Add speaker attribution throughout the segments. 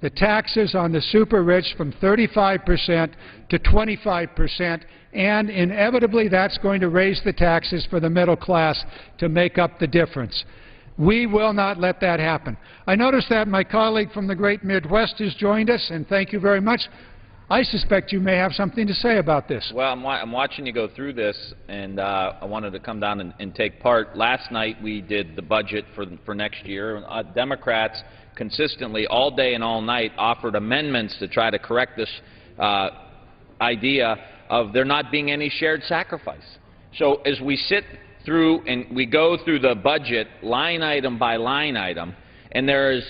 Speaker 1: the taxes on the super rich from 35% to 25%, and inevitably that's going to raise the taxes for the middle class to make up the difference. We will not let that happen. I notice that my colleague from the great Midwest has joined us, and thank you very much. I suspect you may have something to say about this.
Speaker 2: Well, I'm watching you go through this, and I wanted to come down and take part. Last night we did the budget for next year. Democrats consistently all day and all night offered amendments to try to correct this idea of there not being any shared sacrifice. So as we sit through and we go through the budget line item by line item, and there's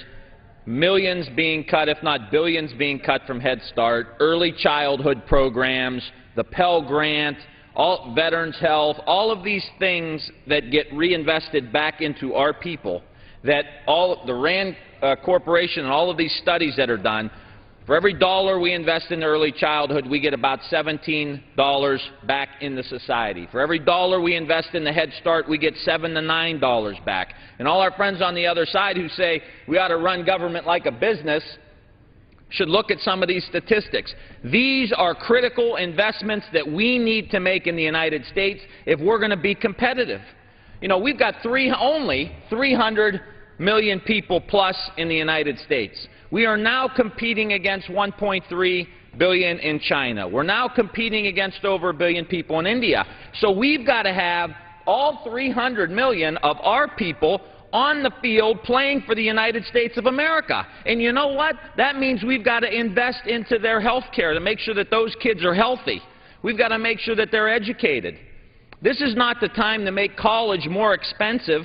Speaker 2: millions being cut, if not billions being cut from Head Start, early childhood programs, the Pell Grant, all Veterans Health, all of these things that get reinvested back into our people, that all the Rand Corporation and all of these studies that are done, for every dollar we invest in early childhood, we get about $17 back into society. For every dollar we invest in the Head Start, we get $7 to $9 back. And all our friends on the other side who say we ought to run government like a business should look at some of these statistics. These are critical investments that we need to make in the United States if we're going to be competitive. You know, we've got only 300 million people plus in the United States. We are now competing against 1.3 billion in China. We're now competing against over 1 billion people in India. So we've got to have all 300 million of our people on the field playing for the United States of America. And you know what? That means we've got to invest into their health care to make sure that those kids are healthy. We've got to make sure that they're educated. This is not the time to make college more expensive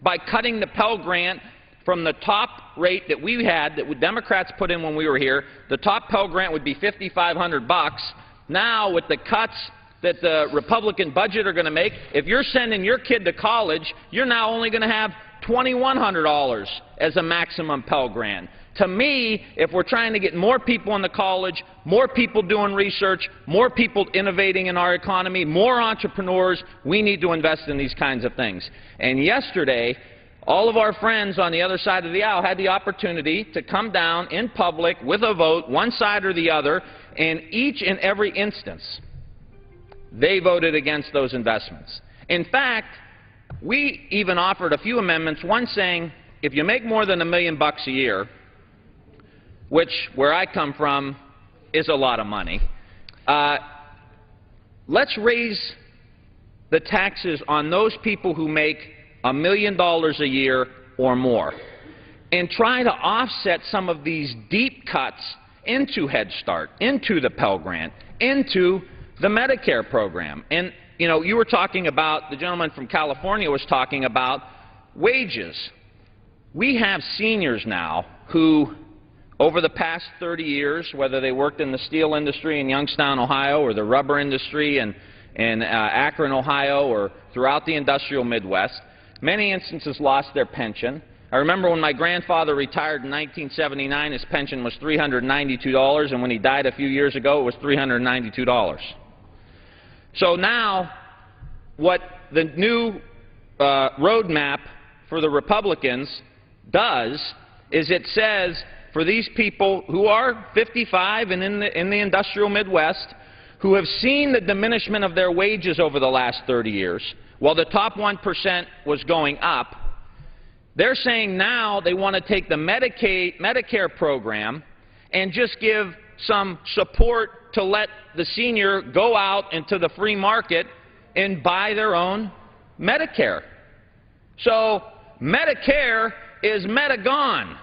Speaker 2: by cutting the Pell Grant from the top rate that we had, that Democrats put in when we were here. The top Pell Grant would be $5,500. Now, with the cuts that the Republican budget are going to make, if you're sending your kid to college, you're now only going to have $2,100 as a maximum Pell Grant. To me, if we're trying to get more people into college, more people doing research, more people innovating in our economy, more entrepreneurs, we need to invest in these kinds of things. And yesterday, all of our friends on the other side of the aisle had the opportunity to come down in public with a vote, one side or the other, and each and every instance, they voted against those investments. In fact, we even offered a few amendments, one saying if you make more than $1 million a year, which, where I come from, is a lot of money, let's raise the taxes on those people who make $1 million a year or more, and try to offset some of these deep cuts into Head Start, into the Pell Grant, into the Medicare program. And, you know, you were talking about, the gentleman from California was talking about wages. We have seniors now who, over the past 30 years, whether they worked in the steel industry in Youngstown, Ohio, or the rubber industry in Akron, Ohio, or throughout the industrial Midwest, many instances lost their pension. I remember when my grandfather retired in 1979, his pension was $392, and when he died a few years ago, it was $392. So now, what the new roadmap for the Republicans does is it says for these people who are 55 and in the industrial Midwest, who have seen the diminishment of their wages over the last 30 years, while the top 1% was going up, they're saying now they want to take the Medicare program and just give some support to let the senior go out into the free market and buy their own Medicare. So Medicare is gone.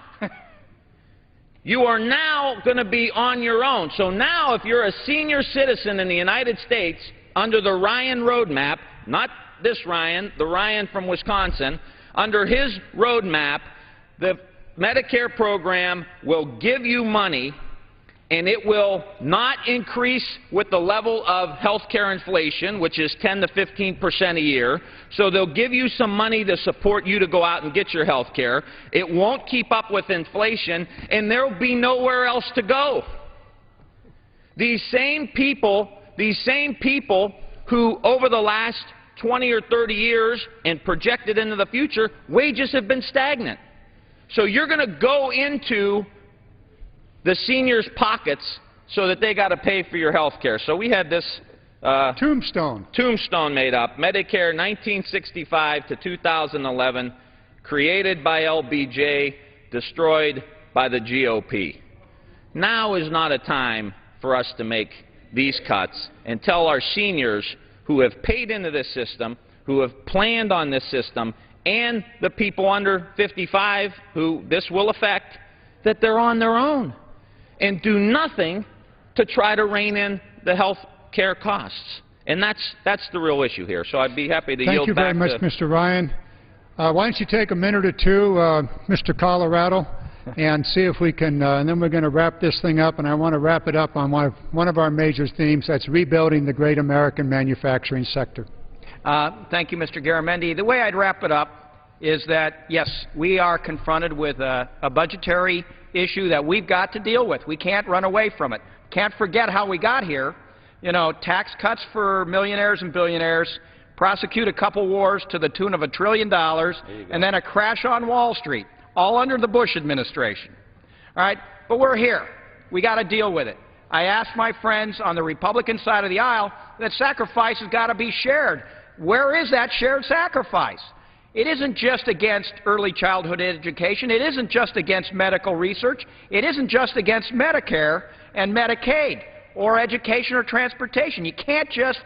Speaker 2: You are now going to be on your own. So now if you're a senior citizen in the United States under the Ryan roadmap, not this Ryan, the Ryan from Wisconsin, under his roadmap, the Medicare program will give you money, and it will not increase with the level of health care inflation, which is 10 to 15% a year. So they'll give you some money to support you to go out and get your health care. It won't keep up with inflation, and there will be nowhere else to go. These same people who over the last 20 or 30 years and projected into the future, wages have been stagnant. So you're going to go into the seniors' pockets so that they got to pay for your health care. So we had this tombstone made up, Medicare 1965 to 2011, created by LBJ, destroyed by the GOP. Now is not a time for us to make these cuts and tell our seniors who have paid into this system, who have planned on this system, and the people under 55 who this will affect, that they're on their own, and do nothing to try to rein in the health care costs. And that's the real issue here. So I'd be happy to yield back to...
Speaker 1: Thank you very much, Mr. Ryan. Why don't you take a minute or two, Mr. Colorado, and see if we can, and then we're going to wrap this thing up, and I want to wrap it up on one of our major themes, that's rebuilding the great American manufacturing sector.
Speaker 3: Thank you, Mr. Garamendi. The way I'd wrap it up is that, yes, we are confronted with a budgetary issue that we've got to deal with. We can't run away from it. Can't forget how we got here. You know, tax cuts for millionaires and billionaires, prosecute a couple wars to the tune of $1 trillion, and then a crash on Wall Street, all under the Bush administration. All right? But we're here. We got to deal with it. I asked my friends on the Republican side of the aisle that sacrifice has got to be shared. Where is that shared sacrifice? It isn't just against early childhood education. It isn't just against medical research. It isn't just against Medicare and Medicaid or education or transportation. You can't just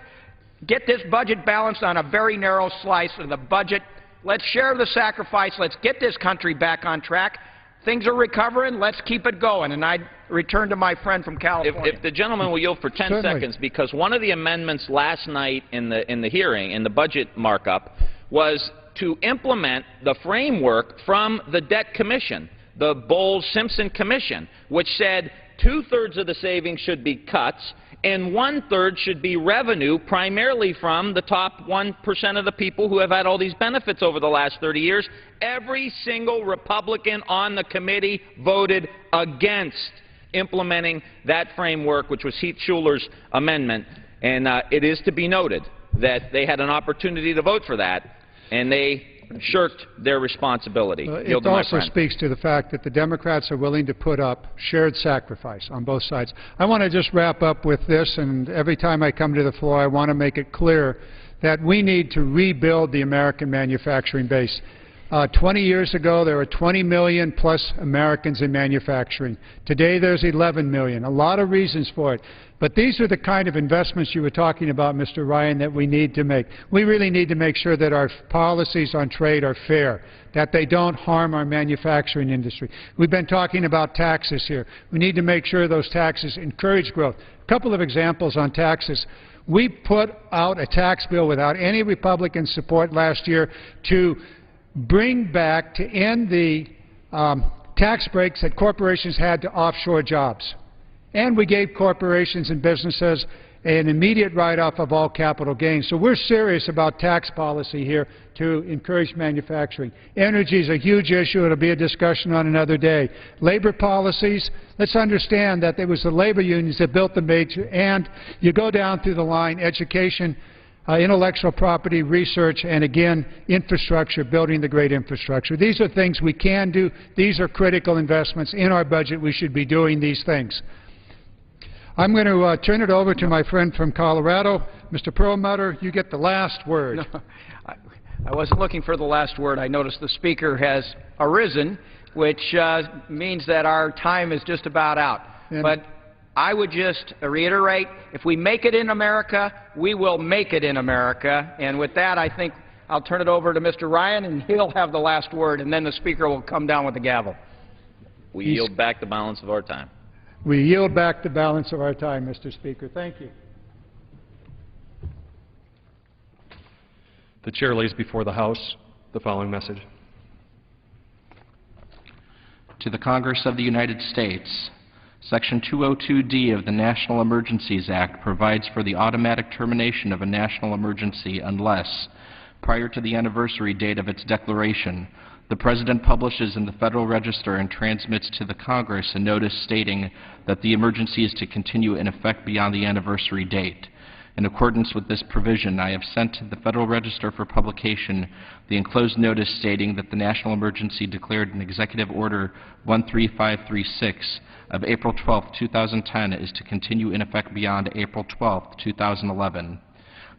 Speaker 3: get this budget balanced on a very narrow slice of the budget. Let's share the sacrifice. Let's get this country back on track. Things are recovering. Let's keep it going. And I return to my friend from California.
Speaker 2: If the gentleman will yield for 10
Speaker 1: Certainly.
Speaker 2: seconds, because one of the amendments last night in the hearing, in the budget markup, was to implement the framework from the Debt Commission, the Bowles-Simpson Commission, which said 2/3 of the savings should be cuts and 1/3 should be revenue, primarily from the top 1% of the people who have had all these benefits over the last 30 years. Every single Republican on the committee voted against implementing that framework, which was Heath Schuler's amendment. And it is to be noted that they had an opportunity to vote for that, and they shirked their responsibility.
Speaker 1: It also speaks to the fact that the Democrats are willing to put up shared sacrifice on both sides. I want to just wrap up with this, and every time I come to the floor, I want to make it clear that we need to rebuild the American manufacturing base. 20 years ago, there were 20 million plus Americans in manufacturing. Today, there's 11 million. A lot of reasons for it. But these are the kind of investments you were talking about, Mr. Ryan, that we need to make. We really need to make sure that our policies on trade are fair, that they don't harm our manufacturing industry. We've been talking about taxes here. We need to make sure those taxes encourage growth. A couple of examples on taxes. We put out a tax bill without any Republican support last year to bring back, to end the tax breaks that corporations had to offshore jobs. And we gave corporations and businesses an immediate write-off of all capital gains. So we're serious about tax policy here to encourage manufacturing. Energy is a huge issue. It'll be a discussion on another day. Labor policies, let's understand that it was the labor unions that built the major, and you go down through the line, education, intellectual property, research, and again, infrastructure, building the great infrastructure. These are things we can do. These are critical investments. In our budget, we should be doing these things. I'm going to turn it over to my friend from Colorado. Mr. Perlmutter, you get the last word.
Speaker 3: No, I wasn't looking for the last word. I noticed the Speaker has arisen, which means that our time is just about out. But I would just reiterate, if we make it in America, we will make it in America. And with that, I think I'll turn it over to Mr. Ryan, and he'll have the last word, and then the Speaker will come down with the gavel.
Speaker 2: We yield back the balance of our time.
Speaker 1: We yield back the balance of our time, Mr. Speaker. Thank you.
Speaker 4: The Chair lays before the House the following message.
Speaker 5: To the Congress of the United States, Section 202D of the National Emergencies Act provides for the automatic termination of a national emergency unless, prior to the anniversary date of its declaration, the President publishes in the Federal Register and transmits to the Congress a notice stating that the emergency is to continue in effect beyond the anniversary date. In accordance with this provision, I have sent to the Federal Register for publication the enclosed notice stating that the national emergency declared in Executive Order 13536 of April 12, 2010 is to continue in effect beyond April 12, 2011.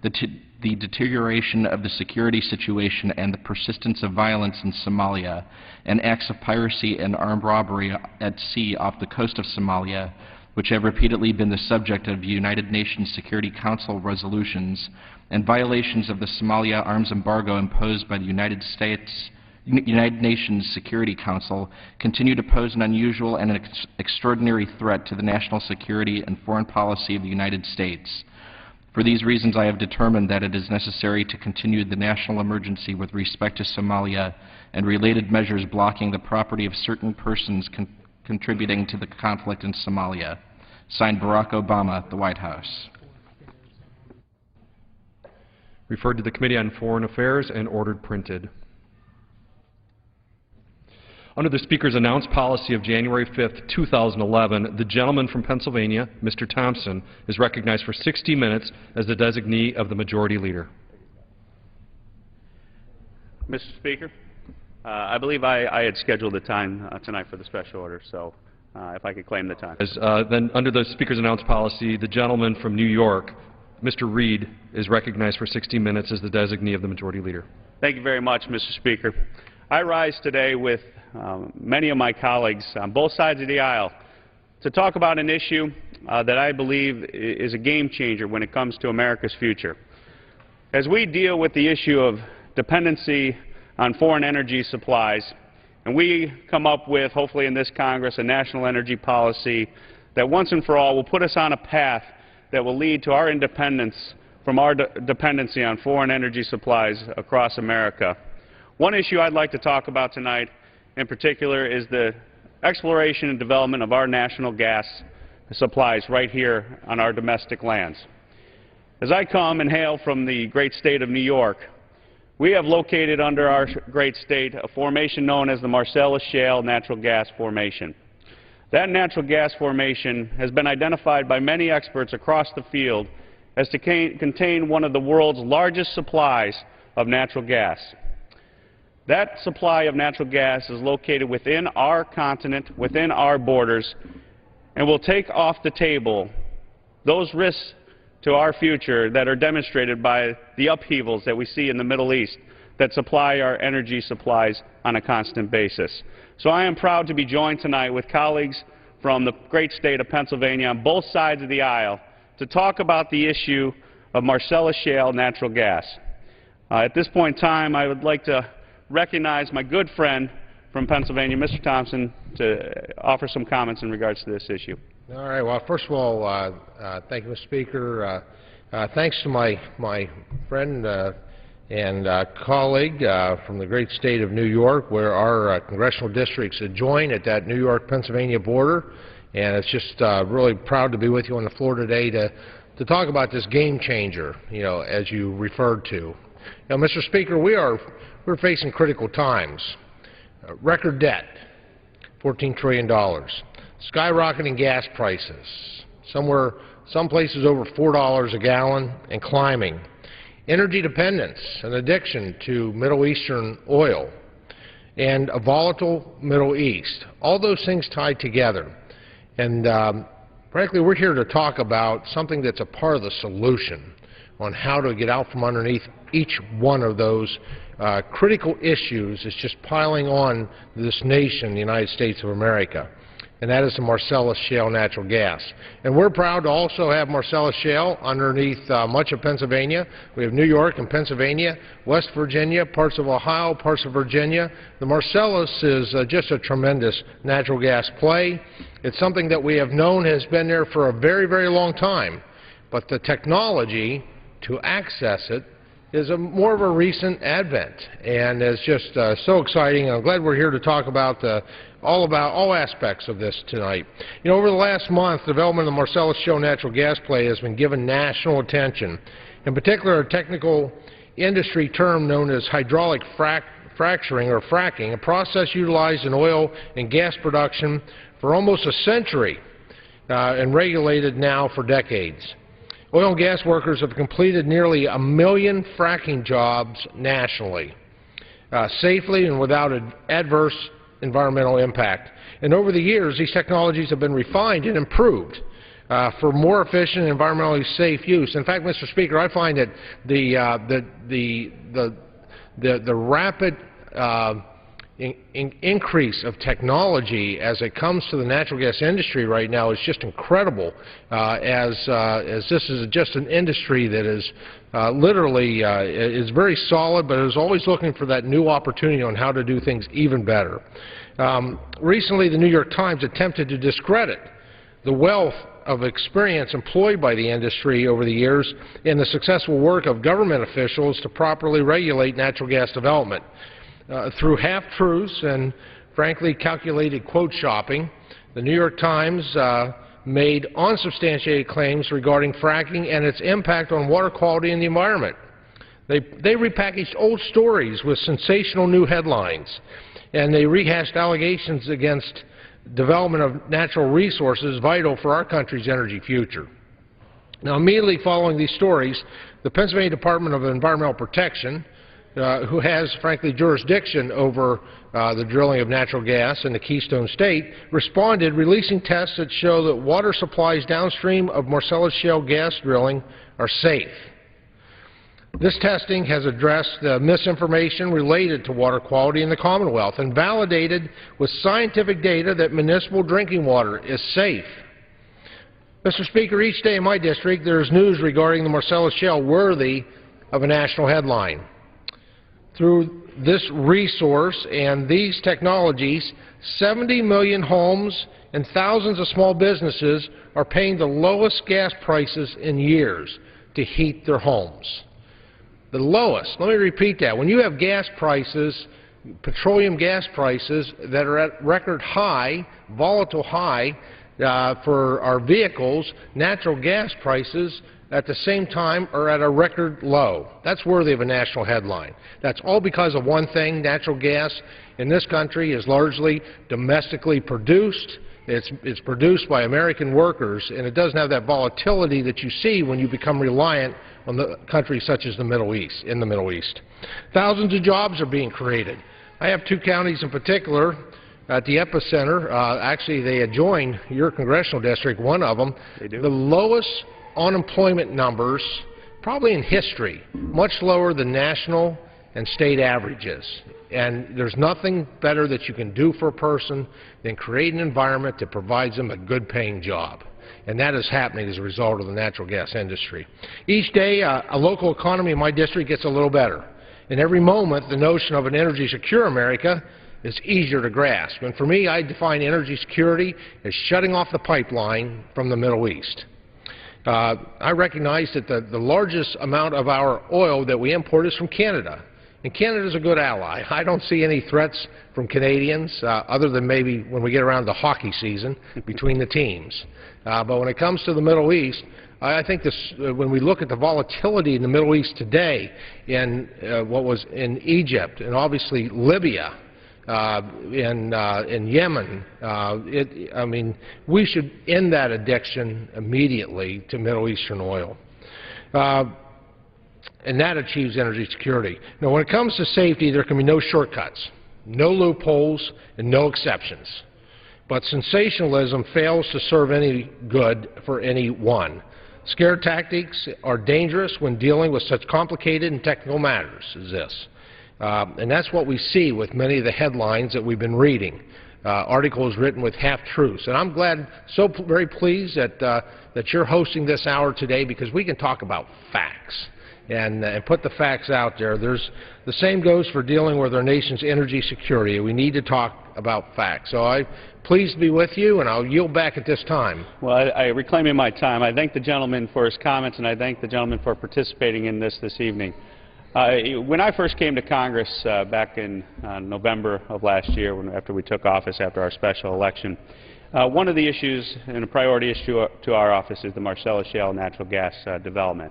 Speaker 5: The deterioration of the security situation and the persistence of violence in Somalia and acts of piracy and armed robbery at sea off the coast of Somalia, which have repeatedly been the subject of United Nations Security Council resolutions, and violations of the Somalia arms embargo imposed by the United Nations Security Council continue to pose an unusual and extraordinary threat to the national security and foreign policy of the United States. For these reasons, I have determined that it is necessary to continue the national emergency with respect to Somalia and related measures blocking the property of certain persons contributing to the conflict in Somalia. Signed, Barack Obama, the White House.
Speaker 4: Referred to the Committee on Foreign Affairs and ordered printed. Under the Speaker's announced policy of January 5, 2011, the gentleman from Pennsylvania, Mr. Thompson, is recognized for 60 minutes as the designee of the Majority Leader.
Speaker 6: Mr. Speaker, I believe I had scheduled the time tonight for the special order, so if I could claim the time.
Speaker 4: Then, under the Speaker's announced policy, the gentleman from New York, Mr. Reed, is recognized for 60 minutes as the designee of the Majority Leader.
Speaker 6: Thank you very much, Mr. Speaker. I rise today with many of my colleagues on both sides of the aisle to talk about an issue that I believe is a game changer when it comes to America's future. As we deal with the issue of dependency on foreign energy supplies, and we come up with, hopefully in this Congress, a national energy policy that once and for all will put us on a path that will lead to our independence from our dependency on foreign energy supplies across America. One issue I'd like to talk about tonight in particular is the exploration and development of our national gas supplies right here on our domestic lands. As I come and hail from the great state of New York, we have located under our great state a formation known as the Marcellus Shale natural gas formation. That natural gas formation has been identified by many experts across the field as to contain one of the world's largest supplies of natural gas. That supply of natural gas is located within our continent, within our borders, and will take off the table those risks to our future that are demonstrated by the upheavals that we see in the Middle East that supply our energy supplies on a constant basis. So I am proud to be joined tonight with colleagues from the great state of Pennsylvania on both sides of the aisle to talk about the issue of Marcellus Shale natural gas. At this point in time, I would like to recognize my good friend from Pennsylvania, Mr. Thompson, to offer some comments in regards to this issue.
Speaker 7: All right. Well, first of all, thank you, Mr. Speaker. Thanks to my friend and colleague from the great state of New York, where our congressional districts adjoin at that New York-Pennsylvania border. And it's just really proud to be with you on the floor today to talk about this game changer, as you referred to. Mr. Speaker, we're facing critical times. Record debt, $14 trillion. Skyrocketing gas prices, some places over $4 a gallon and climbing. Energy dependence and addiction to Middle Eastern oil and a volatile Middle East. All those things tied together. And frankly, we're here to talk about something that's a part of the solution on how to get out from underneath each one of those critical issues that's just piling on this nation, the United States of America, and that is the Marcellus Shale natural gas. And we're proud to also have Marcellus Shale underneath much of Pennsylvania. We have New York and Pennsylvania, West Virginia, parts of Ohio, parts of Virginia. The Marcellus is just a tremendous natural gas play. It's something that we have known has been there for a very, very long time, but the technology to access it is more of a recent advent, and it's just so exciting. I'm glad we're here to talk about all aspects of this tonight. Over the last month, the development of the Marcellus Shale natural gas play has been given national attention. In particular, a technical industry term known as hydraulic fracturing or fracking, a process utilized in oil and gas production for almost a century and regulated now for decades. Oil and gas workers have completed nearly 1 million fracking jobs nationally, safely and without adverse environmental impact. And over the years, these technologies have been refined and improved for more efficient and environmentally safe use. In fact, Mr. Speaker, I find that the rapid increase of technology as it comes to the natural gas industry right now is just incredible, as this is just an industry that is literally is very solid, but is always looking for that new opportunity on how to do things even better. Recently, the New York Times attempted to discredit the wealth of experience employed by the industry over the years in the successful work of government officials to properly regulate natural gas development. Through half-truths and, frankly, calculated quote shopping, the New York Times made unsubstantiated claims regarding fracking and its impact on water quality and the environment. They repackaged old stories with sensational new headlines, and they rehashed allegations against development of natural resources vital for our country's energy future. Now, immediately following these stories, the Pennsylvania Department of Environmental Protection, who has, frankly, jurisdiction over the drilling of natural gas in the Keystone State, responded, releasing tests that show that water supplies downstream of Marcellus Shale gas drilling are safe. This testing has addressed the misinformation related to water quality in the Commonwealth and validated with scientific data that municipal drinking water is safe. Mr. Speaker, each day in my district there is news regarding the Marcellus Shale worthy of a national headline. Through this resource and these technologies, 70 million homes and thousands of small businesses are paying the lowest gas prices in years to heat their homes. The lowest. Let me repeat that. When you have gas prices, petroleum gas prices that are at record high, volatile high for our vehicles, natural gas prices at the same time are at a record low. That's worthy of a national headline. That's all because of one thing: natural gas in this country is largely domestically produced. It's produced by American workers, and it doesn't have that volatility that you see when you become reliant on the countries such as the Middle East, in the Middle East. Thousands of jobs are being created. I have two counties in particular at the epicenter. Actually, they adjoin your congressional district, one of them. They do. The lowest unemployment numbers probably in history, much lower than national and state averages. And there's nothing better that you can do for a person than create an environment that provides them a good-paying job. And that is happening as a result of the natural gas industry. Each day, a local economy in my district gets a little better. And every moment, the notion of an energy-secure America is easier to grasp. And for me, I define energy security as shutting off the pipeline from the Middle East. I recognize that the largest amount of our oil that we import is from Canada. And Canada is a good ally. I don't see any threats from Canadians other than maybe when we get around to hockey season between the teams. But when it comes to the Middle East, I think when we look at the volatility in the Middle East today, in what was in Egypt and obviously Libya, in Yemen, I mean, we should end that addiction immediately to Middle Eastern oil. And that achieves energy security. Now, when it comes to safety, there can be no shortcuts, no loopholes, and no exceptions. But sensationalism fails to serve any good for anyone. Scare tactics are dangerous when dealing with such complicated and technical matters as this. And that's what we see with many of the headlines that we've been reading. Articles written with half-truths. And I'm glad, very pleased that you're hosting this hour today, because we can talk about facts and put the facts out there. The same goes for dealing with our nation's energy security. We need to talk about facts. So I'm pleased to be with you, and I'll yield back at this time.
Speaker 6: Well, I reclaiming my time. I thank the gentleman for his comments, and I thank the gentleman for participating in this evening. When I first came to Congress back in November of last year, after we took office after our special election, one of the issues and a priority issue to our office is the Marcellus Shale natural gas development.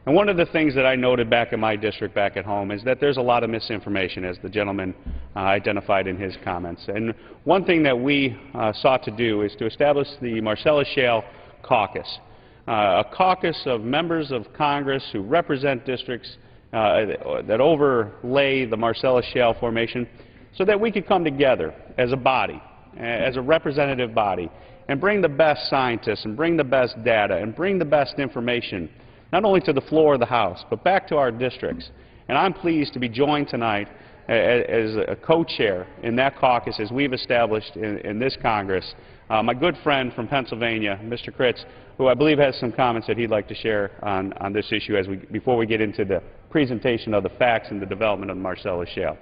Speaker 6: And one of the things that I noted back in my district back at home is that there's a lot of misinformation, as the gentleman identified in his comments. And one thing that we sought to do is to establish the Marcellus Shale Caucus. a caucus of members of Congress who represent districts that overlay the Marcellus Shale formation, so that we could come together as a body, as a representative body, and bring the best scientists and bring the best data and bring the best information, not only to the floor of the House, but back to our districts. And I'm pleased to be joined tonight as a co-chair in that caucus as we've established in this Congress. My good friend from Pennsylvania, Mr. Kritz, who I believe has some comments that he'd like to share on this issue before we get into the presentation of the facts and the development of the Marcellus Shale.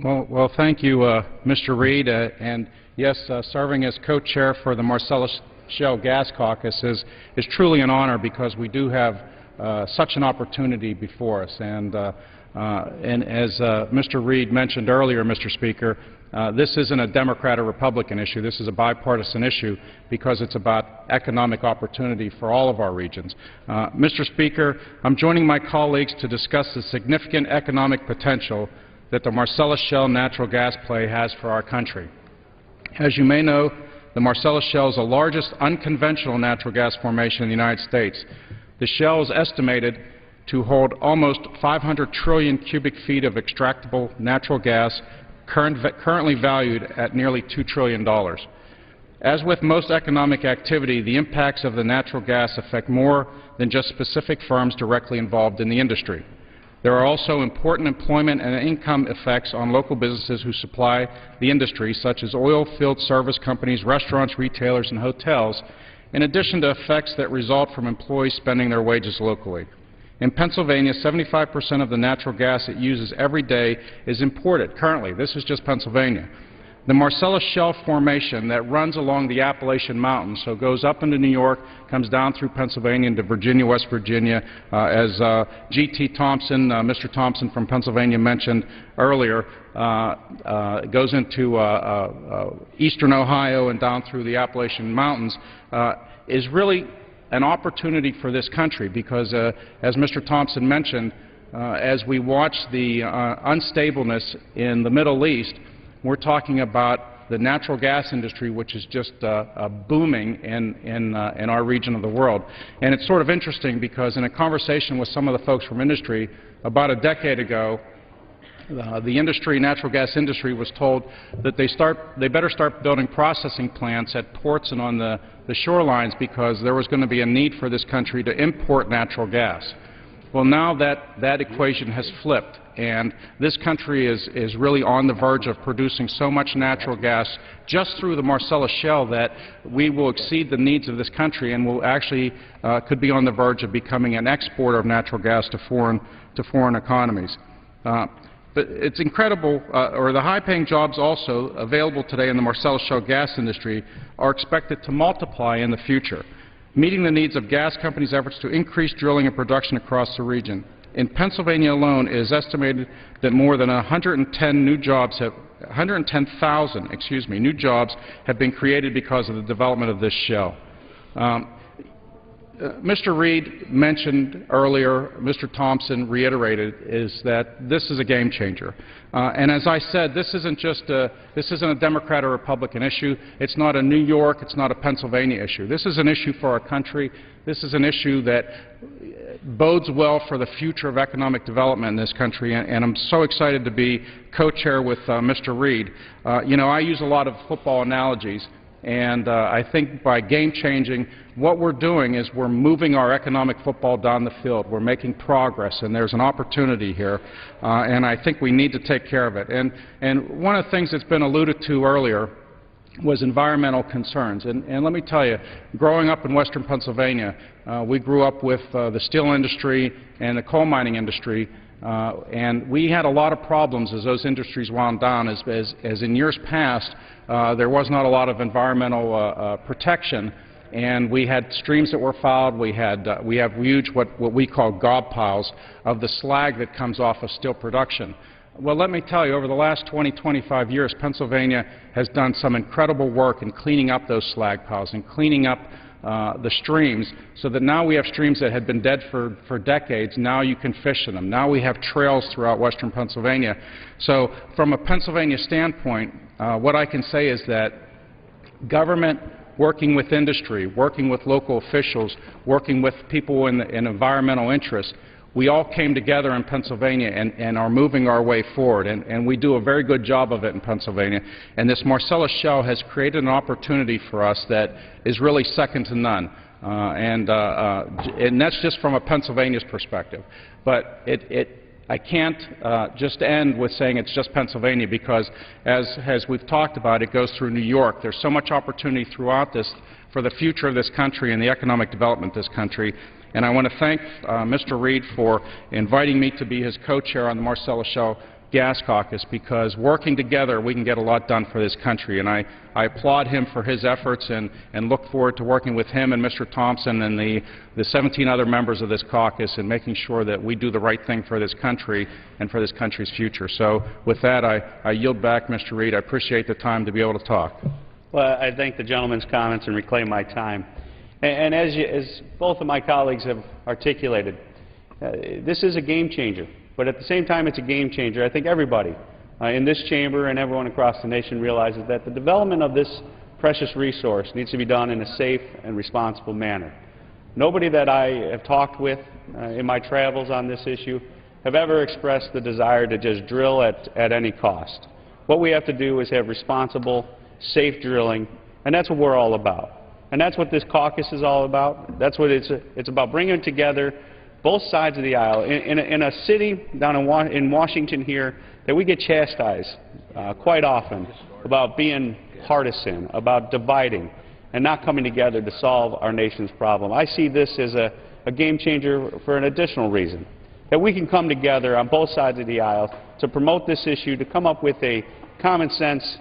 Speaker 8: Well, thank you, Mr. Reed. And yes, serving as co-chair for the Marcellus Shale Gas Caucus is truly an honor, because we do have such an opportunity before us. And as Mr. Reed mentioned earlier, Mr. Speaker, this isn't a Democrat or Republican issue. This is a bipartisan issue because it's about economic opportunity for all of our regions. Mr. Speaker, I'm joining my colleagues to discuss the significant economic potential that the Marcellus Shale natural gas play has for our country. As you may know, the Marcellus Shale is the largest unconventional natural gas formation in the United States. The shale is estimated to hold almost 500 trillion cubic feet of extractable natural gas, currently valued at nearly $2 trillion. As with most economic activity, the impacts of the natural gas affect more than just specific firms directly involved in the industry. There are also important employment and income effects on local businesses who supply the industry, such as oil field service companies, restaurants, retailers, and hotels, in addition to effects that result from employees spending their wages locally. In Pennsylvania, 75% of the natural gas it uses every day is imported. Currently, this is just Pennsylvania. The Marcellus Shale formation that runs along the Appalachian Mountains, so goes up into New York, comes down through Pennsylvania into Virginia, West Virginia, as G.T. Thompson, Mr. Thompson from Pennsylvania mentioned earlier, goes into eastern Ohio and down through the Appalachian Mountains, is really an opportunity for this country because, as Mr. Thompson mentioned, as we watch the unstableness in the Middle East, we're talking about the natural gas industry, which is just booming in our region of the world. And it's sort of interesting because in a conversation with some of the folks from industry about a decade ago, the natural gas industry was told that they better start building processing plants at ports and on the shorelines because there was going to be a need for this country to import natural gas. Well, now that equation has flipped, and this country is really on the verge of producing so much natural gas just through the Marcellus Shale that we will exceed the needs of this country and will actually could be on the verge of becoming an exporter of natural gas to foreign economies. But it's incredible, or the high-paying jobs also available today in the Marcellus Shale gas industry are expected to multiply in the future, meeting the needs of gas companies' efforts to increase drilling and production across the region. In Pennsylvania alone, it is estimated that more than 110,000 new jobs have been created because of the development of this shale. Mr. Reed mentioned earlier, Mr. Thompson reiterated, is that this is a game changer. And as I said, this isn't a Democrat or Republican issue. It's not a New York, it's not a Pennsylvania issue. This is an issue for our country. This is an issue that bodes well for the future of economic development in this country, and I'm so excited to be co-chair with Mr. Reed. You know, I use a lot of football analogies. And I think by game-changing, what we're doing is we're moving our economic football down the field. We're making progress, and there's an opportunity here, and I think we need to take care of it. And one of the things that's been alluded to earlier was environmental concerns. And let me tell you, growing up in western Pennsylvania, we grew up with the steel industry and the coal mining industry, and we had a lot of problems as those industries wound down. As in years past, there was not a lot of environmental protection, and we had streams that were fouled. We have huge what we call gob piles of the slag that comes off of steel production. Well, let me tell you, over the last 25 years, Pennsylvania has done some incredible work in cleaning up those slag piles and cleaning up the streams, so that now we have streams that had been dead for decades. Now you can fish in them. Now we have trails throughout western Pennsylvania. So from a Pennsylvania standpoint, what I can say is that government working with industry, working with local officials, working with people in environmental interests, we all came together in Pennsylvania and are moving our way forward, and we do a very good job of it in Pennsylvania. And this Marcellus Shale has created an opportunity for us that is really second to none. And that's just from a Pennsylvania's perspective. But I can't just end with saying it's just Pennsylvania, because as we've talked about, it goes through New York. There's so much opportunity throughout this for the future of this country and the economic development of this country. And I want to thank Mr. Reed for inviting me to be his co-chair on the Marcellus Shale Gas Caucus, because working together we can get a lot done for this country. And I applaud him for his efforts and look forward to working with him and Mr. Thompson and the 17 other members of this caucus and making sure that we do the right thing for this country and for this country's future. So with that, I yield back, Mr. Reed. I appreciate the time to be able to talk.
Speaker 6: Well, I thank the gentleman's comments and reclaim my time. And as both of my colleagues have articulated, this is a game changer. But at the same time it's a game changer, I think everybody in this chamber and everyone across the nation realizes that the development of this precious resource needs to be done in a safe and responsible manner. Nobody that I have talked with in my travels on this issue have ever expressed the desire to just drill at any cost. What we have to do is have responsible, safe drilling, and that's what we're all about. And that's what this caucus is all about. That's what it's about, bringing together both sides of the aisle. In a city down in Washington here that we get chastised quite often about being partisan, about dividing, and not coming together to solve our nation's problem. I see this as a game changer for an additional reason, that we can come together on both sides of the aisle to promote this issue, to come up with a common sense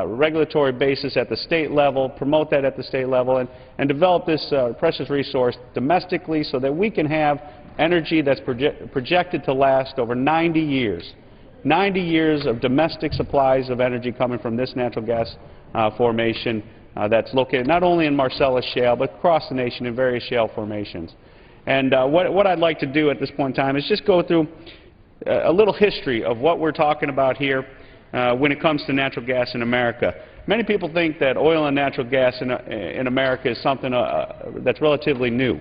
Speaker 6: regulatory basis at the state level, promote that at the state level, and develop this precious resource domestically so that we can have energy that's projected to last over 90 years. 90 years of domestic supplies of energy coming from this natural gas formation that's located not only in Marcellus Shale, but across the nation in various shale formations. And what I'd like to do at this point in time is just go through a little history of what we're talking about here when it comes to natural gas in America. Many people think that oil and natural gas in America is something that's relatively new.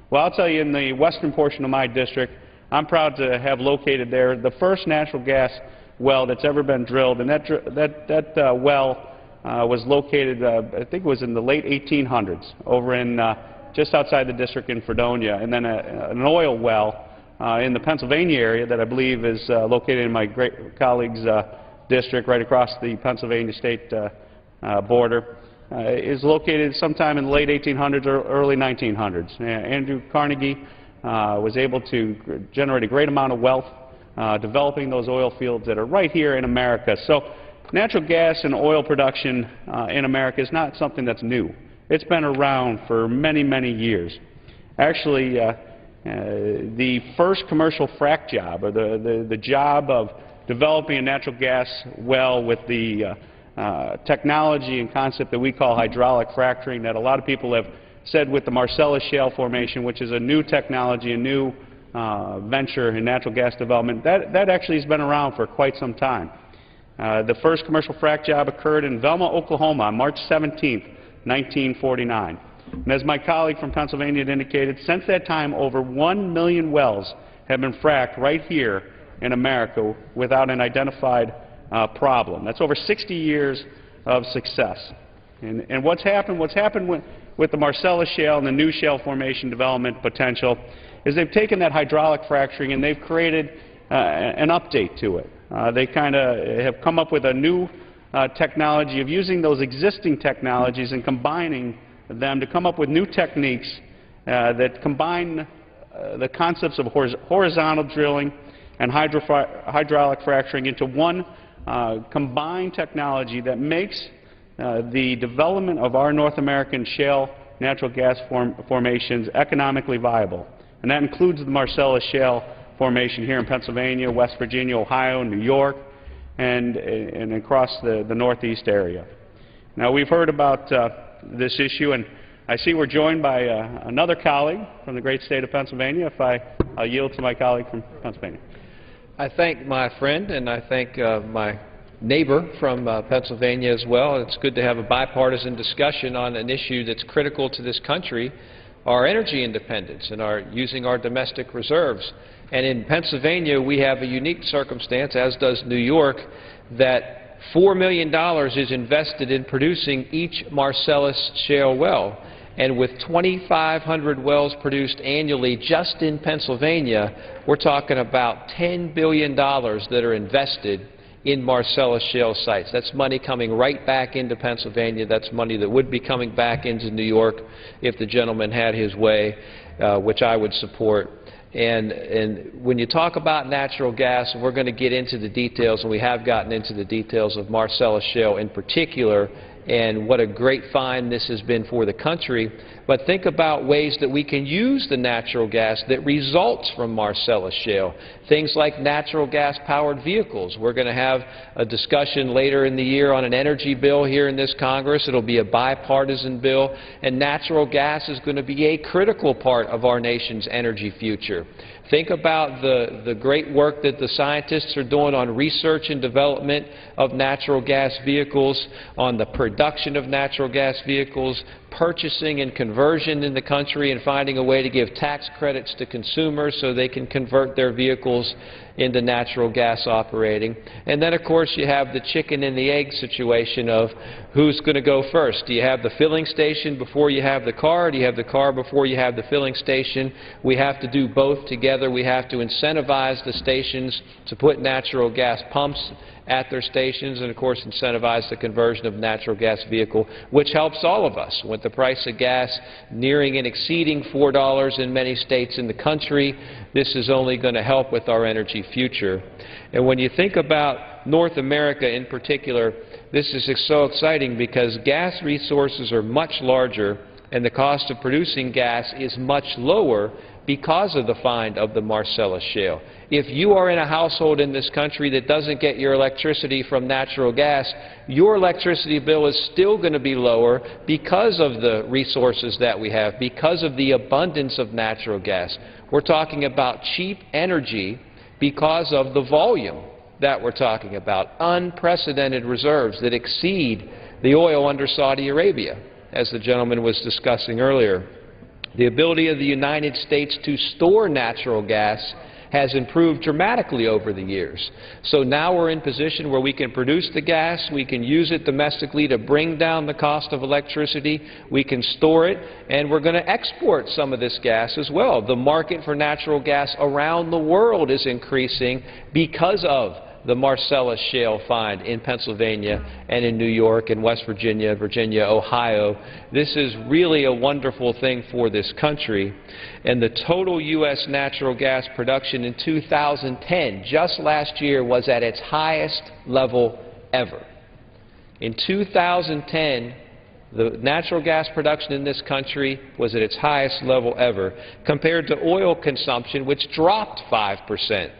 Speaker 6: Well, I'll tell you, in the western portion of my district, I'm proud to have located there the first natural gas well that's ever been drilled, and that well was located, I think it was in the late 1800s, over in just outside the district in Fredonia, and then an oil well in the Pennsylvania area that I believe is located in my great colleague's district right across the Pennsylvania state border, is located sometime in the late 1800s or early 1900s. Andrew Carnegie was able to generate a great amount of wealth developing those oil fields that are right here in America. So natural gas and oil production in America is not something that's new. It's been around for many, many years. Actually, the first commercial frack job, or the job of developing a natural gas well with the technology and concept that we call hydraulic fracturing, that a lot of people have said with the Marcellus Shale formation, which is a new technology, a new venture in natural gas development, that actually has been around for quite some time. The first commercial frack job occurred in Velma, Oklahoma on March 17th, 1949. And as my colleague from Pennsylvania had indicated, since that time over 1 million wells have been fracked right here in America without an identified problem. That's over 60 years of success. And what's happened with the Marcellus Shale and the new shale formation development potential is they've taken that hydraulic fracturing and they've created an update to it. They kind of have come up with a new technology of using those existing technologies and combining them to come up with new techniques that combine the concepts of horizontal drilling and hydraulic fracturing into one combined technology that makes the development of our North American shale natural gas formations economically viable. And that includes the Marcellus Shale formation here in Pennsylvania, West Virginia, Ohio, New York, and across the Northeast area. Now, we've heard about this issue, and I see we're joined by another colleague from the great state of Pennsylvania. If I'll yield to my colleague from Pennsylvania.
Speaker 9: I thank my friend and I thank my neighbor from Pennsylvania as well. It's good to have a bipartisan discussion on an issue that's critical to this country, our energy independence and our using our domestic reserves. And in Pennsylvania, we have a unique circumstance, as does New York, that $4 million is invested in producing each Marcellus Shale well. And with 2,500 wells produced annually just in Pennsylvania, we're talking about $10 billion that are invested in Marcellus Shale sites. That's money coming right back into Pennsylvania. That's money that would be coming back into New York if the gentleman had his way, which I would support. And when you talk about natural gas, and we're going to get into the details, and we have gotten into the details of Marcellus Shale in particular, and what a great find this has been for the country. But think about ways that we can use the natural gas that results from Marcellus Shale. Things like natural gas-powered vehicles. We're going to have a discussion later in the year on an energy bill here in this Congress. It'll be a bipartisan bill, and natural gas is going to be a critical part of our nation's energy future. Think about the great work that the scientists are doing on research and development of natural gas vehicles, on the production of natural gas vehicles, purchasing and conversion in the country, and finding a way to give tax credits to consumers so they can convert their vehicles into natural gas operating. And then, of course, you have the chicken and the egg situation of who's going to go first. Do you have the filling station before you have the car? Or do you have the car before you have the filling station? We have to do both together. We have to incentivize the stations to put natural gas pumps at their stations, and of course incentivize the conversion of natural gas vehicle, which helps all of us. With the price of gas nearing and exceeding $4 in many states in the country, this is only going to help with our energy future. And when you think about North America in particular, this is so exciting because gas resources are much larger and the cost of producing gas is much lower because of the find of the Marcellus Shale. If you are in a household in this country that doesn't get your electricity from natural gas, your electricity bill is still going to be lower because of the resources that we have, because of the abundance of natural gas. We're talking about cheap energy because of the volume that we're talking about, unprecedented reserves that exceed the oil under Saudi Arabia, as the gentleman was discussing earlier. The ability of the United States to store natural gas has improved dramatically over the years. So now we're in position where we can produce the gas, we can use it domestically to bring down the cost of electricity, we can store it, and we're going to export some of this gas as well. The market for natural gas around the world is increasing because of the Marcellus Shale find in Pennsylvania and in New York and West Virginia, Ohio. This is really a wonderful thing for this country. And the total U.S. natural gas production in 2010, just last year, was at its highest level ever. In 2010, the natural gas production in this country was at its highest level ever, compared to oil consumption, which dropped 5%.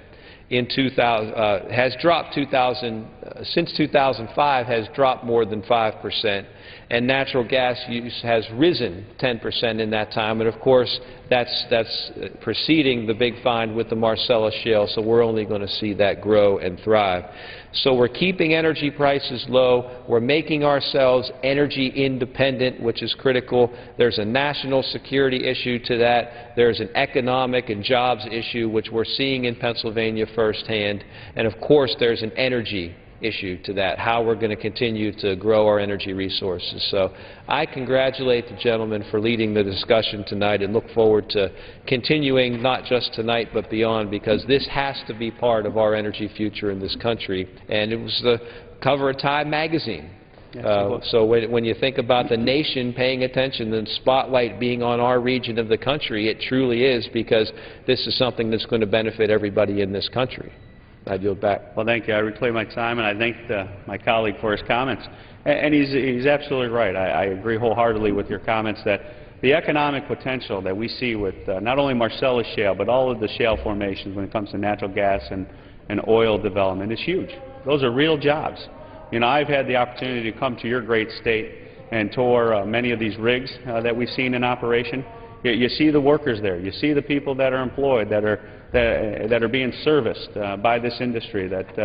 Speaker 9: In 2000, has dropped since 2005 has dropped more than 5%, and natural gas use has risen 10% in that time. And of course, that's preceding the big find with the Marcellus Shale, so we're only going to see that grow and thrive. So we're keeping energy prices low. We're making ourselves energy independent, which is critical. There's a national security issue to that. There's an economic and jobs issue, which we're seeing in Pennsylvania firsthand. And of course, there's an energy issue to that, how we're going to continue to grow our energy resources. So I congratulate the gentleman for leading the discussion tonight and look forward to continuing not just tonight but beyond, because this has to be part of our energy future in this country. And it was the cover of Time magazine. So when you think about the nation paying attention and the spotlight being on our region of the country, it truly is, because this is something that's going to benefit everybody in this country. I yield back.
Speaker 6: Well, thank you. I reclaim my time, and I thank my colleague for his comments. And he's absolutely right. I agree wholeheartedly with your comments that the economic potential that we see with not only Marcellus Shale, but all of the shale formations when it comes to natural gas and oil development is huge. Those are real jobs. You know, I've had the opportunity to come to your great state and tour many of these rigs that we've seen in operation. You see the workers there. You see the people that are employed, that are being serviced by this industry, that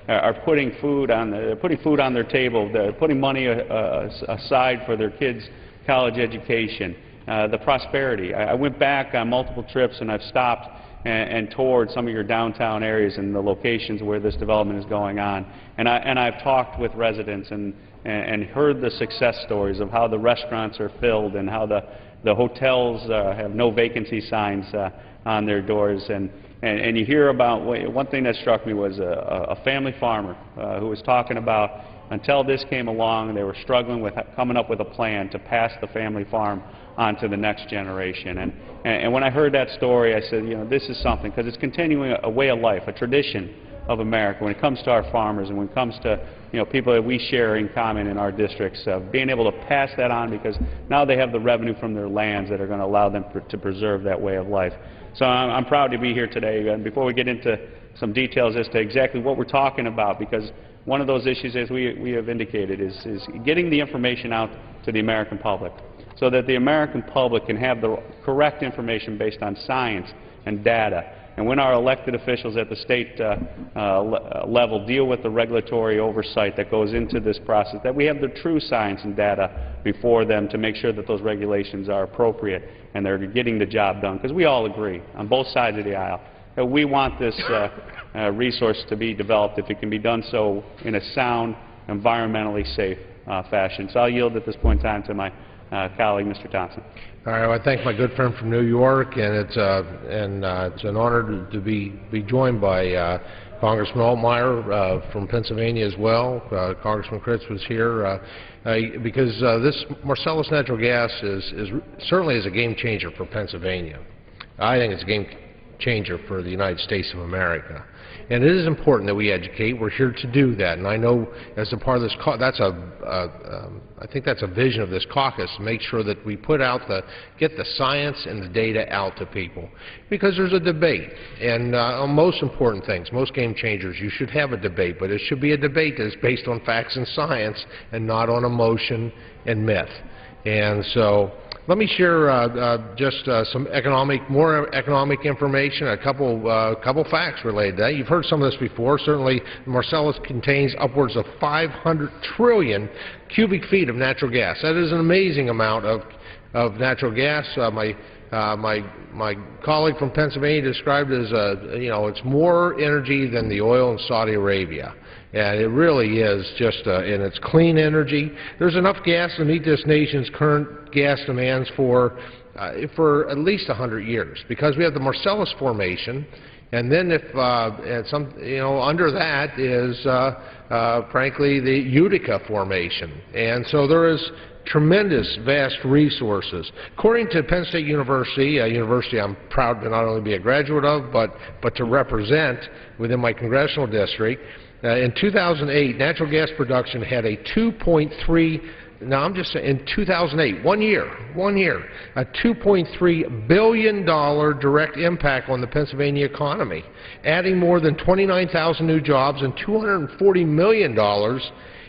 Speaker 6: are putting food on their table, they're putting money aside for their kids' college education. The prosperity. I went back on multiple trips and I've stopped and toured some of your downtown areas and the locations where this development is going on. And I've talked with residents and heard the success stories of how the restaurants are filled and how the hotels have no vacancy signs on their doors. And you hear about, one thing that struck me was a family farmer who was talking about until this came along, they were struggling with coming up with a plan to pass the family farm on to the next generation. And when I heard that story, I said, you know, this is something, because it's continuing a way of life, a tradition of America when it comes to our farmers and when it comes to, you know, people that we share in common in our districts, being able to pass that on, because now they have the revenue from their lands that are going to allow them to preserve that way of life. So I'm proud to be here today. And before we get into some details as to exactly what we're talking about, because one of those issues, as we have indicated, is getting the information out to the American public so that the American public can have the correct information based on science and data. And when our elected officials at the state level deal with the regulatory oversight that goes into this process, that we have the true science and data before them to make sure that those regulations are appropriate and they're getting the job done. Because we all agree, on both sides of the aisle, that we want this resource to be developed if it can be done so in a sound, environmentally safe fashion. So I'll yield at this point in time to my colleague, Mr. Thompson.
Speaker 7: All right, well, I thank my good friend from New York, and it's an honor to be joined by Congressman Altmaier from Pennsylvania as well. Congressman Kritz was here because this Marcellus natural gas certainly is a game changer for Pennsylvania. I think it's a game changer for the United States of America. And it is important that we educate. We're here to do that. And I know as a part of this, I think that's a vision of this caucus, to make sure that we get the science and the data out to people. Because there's a debate. And on most important things, most game changers, you should have a debate. But it should be a debate that is based on facts and science and not on emotion and myth. And so let me share just some more economic information, a couple facts related to that. You've heard some of this before. Certainly, Marcellus contains upwards of 500 trillion cubic feet of natural gas. That is an amazing amount of natural gas. My colleague from Pennsylvania described it as it's more energy than the oil in Saudi Arabia. And it really is just, and it's clean energy. There's enough gas to meet this nation's current gas demands for at least 100 years, because we have the Marcellus Formation, and then under that is, frankly, the Utica Formation. And so there is tremendous, vast resources. According to Penn State University, a university I'm proud to not only be a graduate of, but to represent within my congressional district, in 2008, natural gas production had a 2.3, now I'm just saying, in 2008, one year, a $2.3 billion direct impact on the Pennsylvania economy, adding more than 29,000 new jobs and $240 million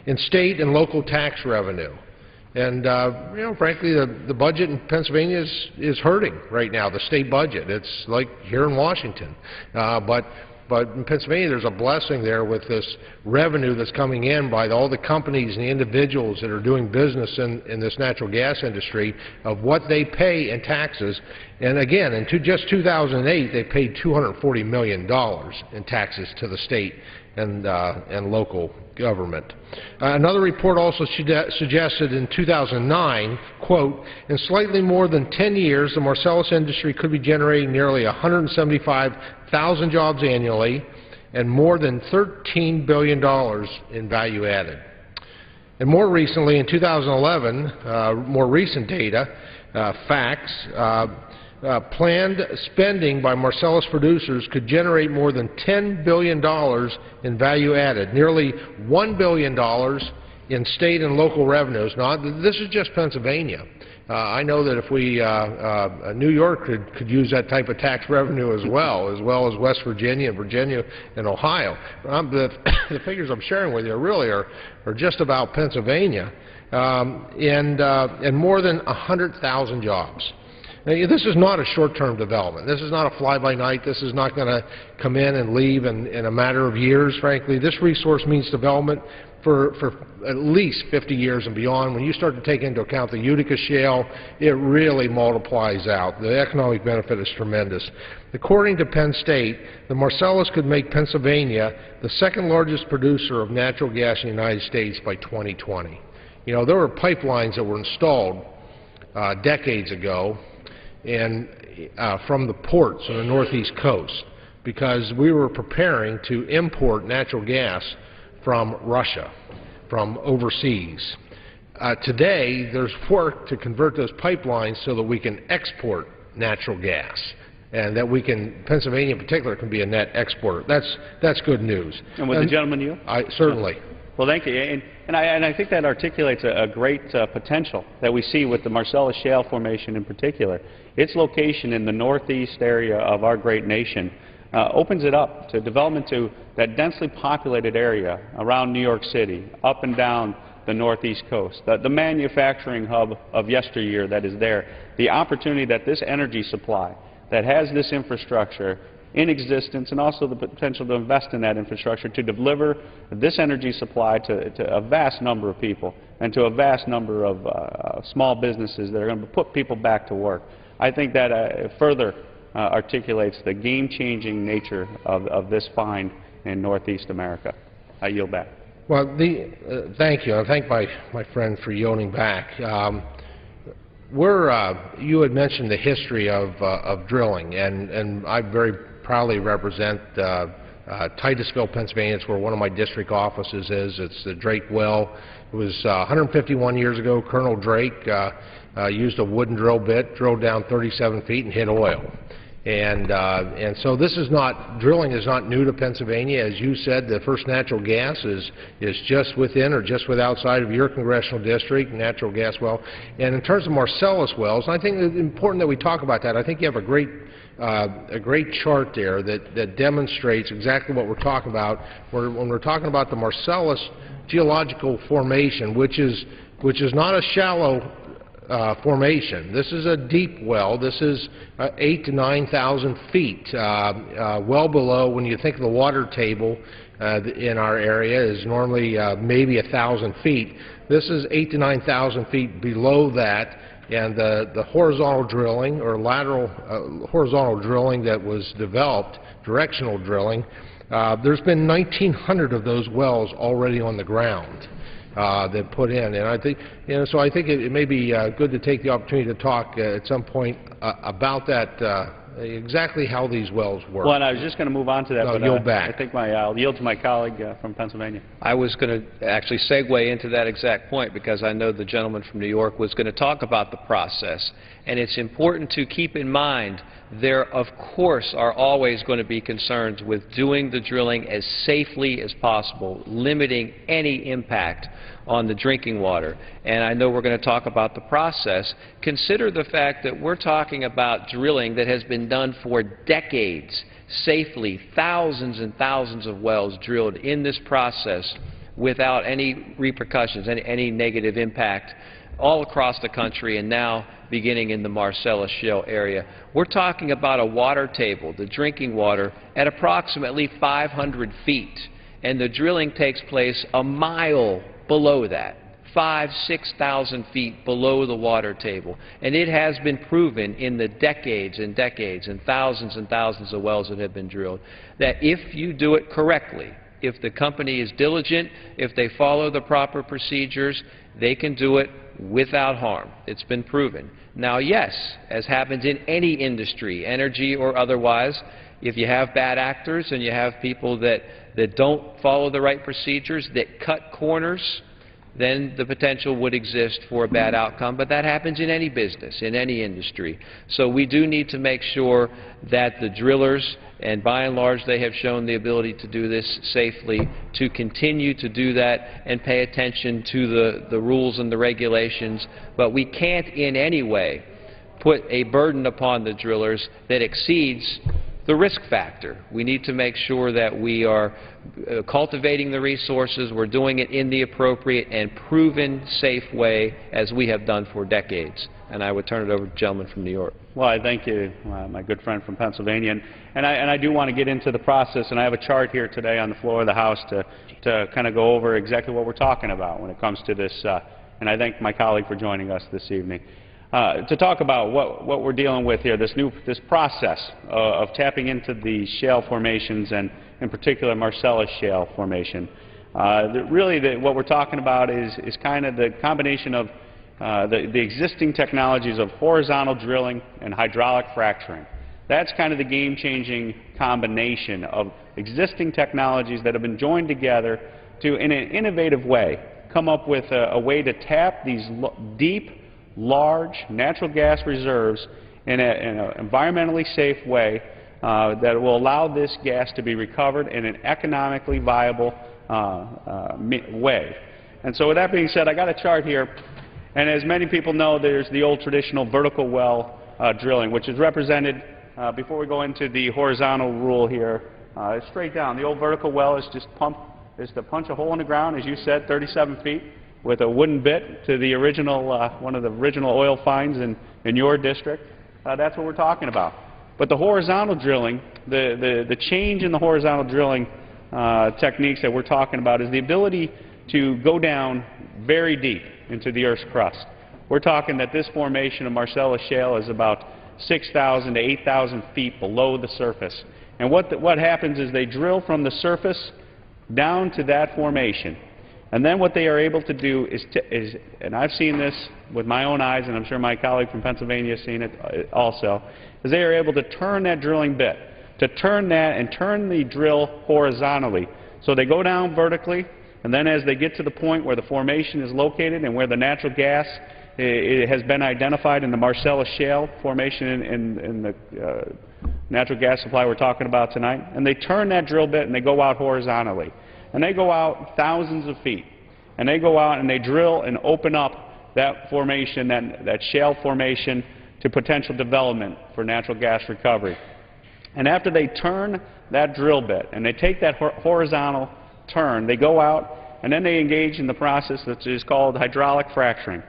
Speaker 7: in state and local tax revenue. And, frankly, the budget in Pennsylvania is hurting right now, the state budget. It's like here in Washington. But in Pennsylvania, there's a blessing there with this revenue that's coming in by all the companies and the individuals that are doing business in this natural gas industry, of what they pay in taxes. And again, in just 2008, they paid $240 million in taxes to the state and local government. Another report also suggested in 2009, quote, in slightly more than 10 years, the Marcellus industry could be generating nearly 175,000 jobs annually and more than $13 billion in value added. And more recently, in 2011, more recent data, facts, planned spending by Marcellus producers could generate more than $10 billion in value added, nearly $1 billion in state and local revenues. Now, this is just Pennsylvania. I know that if New York could use that type of tax revenue as well as West Virginia and Ohio. The figures I'm sharing with you really are just about Pennsylvania, and more than 100,000 jobs. This is not a short-term development. This is not a fly-by-night. This is not going to come in and leave in a matter of years, frankly. This resource means development for at least 50 years and beyond. When you start to take into account the Utica Shale, it really multiplies out. The economic benefit is tremendous. According to Penn State, the Marcellus could make Pennsylvania the second largest producer of natural gas in the United States by 2020. You know, there were pipelines that were installed decades ago and from the ports on the northeast coast because we were preparing to import natural gas from Russia, from overseas. Today, there's work to convert those pipelines so that we can export natural gas, and that we can, Pennsylvania in particular, can be a net exporter. That's good news.
Speaker 6: And would the gentleman yield?
Speaker 7: Certainly.
Speaker 6: Well, thank you. And I think that articulates a great potential that we see with the Marcellus Shale formation in particular. Its location in the northeast area of our great nation opens it up to development to that densely populated area around New York City, up and down the northeast coast, the manufacturing hub of yesteryear that is there, the opportunity that this energy supply that has this infrastructure in existence and also the potential to invest in that infrastructure to deliver this energy supply to a vast number of people and to a vast number of small businesses that are going to put people back to work. I think that further articulates the game-changing nature of this find in Northeast America. I yield back.
Speaker 7: Well, thank you. I thank my friend for yielding back. You had mentioned the history of drilling, and I very proudly represent Titusville, Pennsylvania. It's where one of my district offices is. It's the Drake Well. It was 151 years ago. Colonel Drake used a wooden drill bit, drilled down 37 feet, and hit oil. And so this is not, drilling is not new to Pennsylvania. As you said, the first natural gas is just within or just outside of your congressional district, natural gas well. And in terms of Marcellus wells, I think it's important that we talk about that. I think you have a great chart there that demonstrates exactly what we're talking about. When we're talking about the Marcellus geological formation, which is not a shallow formation. This is a deep well. This is 8,000 to 9,000 feet, well below, when you think of the water table in our area is normally maybe 1,000 feet. This is 8,000 to 9,000 feet below that, and the horizontal drilling or lateral horizontal drilling that was developed, directional drilling, there's been 1,900 of those wells already on the ground. That put in, and I think, so I think it may be good to take the opportunity to talk at some point about that, exactly how these wells work.
Speaker 6: Well, and I was just going to move on to that,
Speaker 7: no,
Speaker 6: but
Speaker 7: yield back.
Speaker 6: I think I'll yield to my colleague from Pennsylvania.
Speaker 9: I was going to actually segue into that exact point because I know the gentleman from New York was going to talk about the process, and it's important to keep in mind there, of course, are always going to be concerns with doing the drilling as safely as possible, limiting any impact on the drinking water. And I know we're going to talk about the process. Consider the fact that we're talking about drilling that has been done for decades, safely, thousands and thousands of wells drilled in this process without any repercussions, any negative impact all across the country, and now beginning in the Marcellus Shale area. We're talking about a water table, the drinking water, at approximately 500 feet, and the drilling takes place a mile below that, 5,000 to 6,000 feet below the water table. And it has been proven in the decades and decades and thousands of wells that have been drilled that if you do it correctly, if the company is diligent, if they follow the proper procedures, they can do it without harm. It's been proven. Now, yes, as happens in any industry, energy or otherwise, if you have bad actors and you have people that don't follow the right procedures, that cut corners, then the potential would exist for a bad outcome. But that happens in any business, in any industry. So we do need to make sure that the drillers, and by and large they have shown the ability to do this safely, to continue to do that and pay attention to the rules and the regulations. But we can't in any way put a burden upon the drillers that exceeds the the risk factor. We need to make sure that we are cultivating the resources, we're doing it in the appropriate and proven safe way as we have done for decades. And I would turn it over to the gentleman from New York.
Speaker 6: Well, I thank you, my good friend from Pennsylvania. And I do want to get into the process, and I have a chart here today on the floor of the House to kind of go over exactly what we're talking about when it comes to this, and I thank my colleague for joining us this evening. To talk about what we're dealing with here, this process of tapping into the shale formations, and in particular Marcellus Shale formation. Really, what we're talking about is kind of the combination of the existing technologies of horizontal drilling and hydraulic fracturing. That's kind of the game-changing combination of existing technologies that have been joined together to, in an innovative way, come up with a way to tap these deep, large natural gas reserves in an environmentally safe way that will allow this gas to be recovered in an economically viable way. And so with that being said, I got a chart here, and as many people know, there's the old traditional vertical well drilling, which is represented, before we go into the horizontal rule here, straight down. The old vertical well is just to punch a hole in the ground, as you said, 37 feet, with a wooden bit to the original, one of the original oil finds in your district. That's what we're talking about. But the horizontal drilling, the change in the horizontal drilling techniques that we're talking about is the ability to go down very deep into the Earth's crust. We're talking that this formation of Marcellus Shale is about 6,000 to 8,000 feet below the surface. And what happens is they drill from the surface down to that formation. And then what they are able to do is, and I've seen this with my own eyes, and I'm sure my colleague from Pennsylvania has seen it also, is they are able to turn that drilling bit, to turn that and turn the drill horizontally. So they go down vertically, and then as they get to the point where the formation is located and where the natural gas has been identified in the Marcellus Shale formation in the natural gas supply we're talking about tonight, and they turn that drill bit and they go out horizontally. And they go out thousands of feet, and they go out and they drill and open up that formation, that shale formation, to potential development for natural gas recovery. And after they turn that drill bit and they take that horizontal turn, they go out and then they engage in the process that is called hydraulic fracturing.